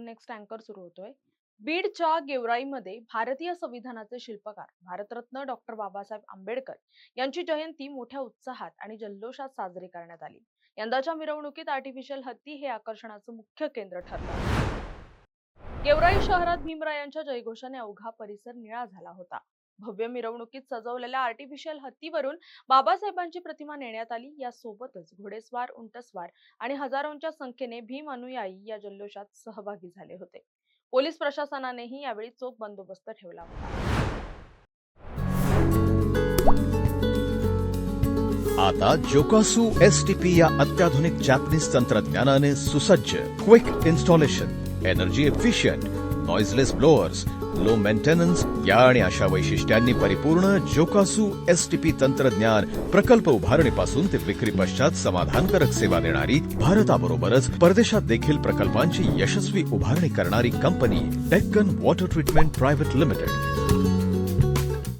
मधून नेक्स्ट अँकर सुरू होतोय. बीडच्या गेवराईमध्ये भारतीय संविधानाचे शिल्पकार भारतरत्न डॉक्टर बाबासाहेब आंबेडकर यांची जयंती मोठ्या उत्साहात आणि जल्लोषात साजरी करण्यात आली. यंदाच्या मिरवणुकीत आर्टिफिशियल हत्ती हे आकर्षणाचं मुख्य केंद्र ठरलं. गेवराई शहरात भीमरायांच्या जयघोषाने अवघा परिसर निळा झाला होता. भव्य मिरवणुकीत सजवलेल्या आर्टिफिशियल हत्तीवरून बाबासाहेबांची प्रतिमा नेण्यात आली. यासोबतच घोडेस्वार, उंटस्वार आणि हजारोंच्या संख्येने भीम अनुयायी या जल्लोषात सहभागी झाले होते. पोलीस प्रशासनानेही यावेळी चोख बंदोबस्त ठेवला होता. आता जोकासू एसटीपी या अत्याधुनिक जॅपनीज तंत्रज्ञानाने सुसज्ज quick installation, energy efficient, noiseless blowers, low maintenance या आणि अशा वैशिष्ट्यांनी परिपूर्ण जोकासू एसटीपी तंत्रज्ञान प्रकल्प उभारणीपासून ते विक्री पश्चात समाधानकारक सेवा देणारी, भारताबरोबरच परदेशात देखील प्रकल्पांची यशस्वी उभारणी करणारी company Deccan water treatment private limited.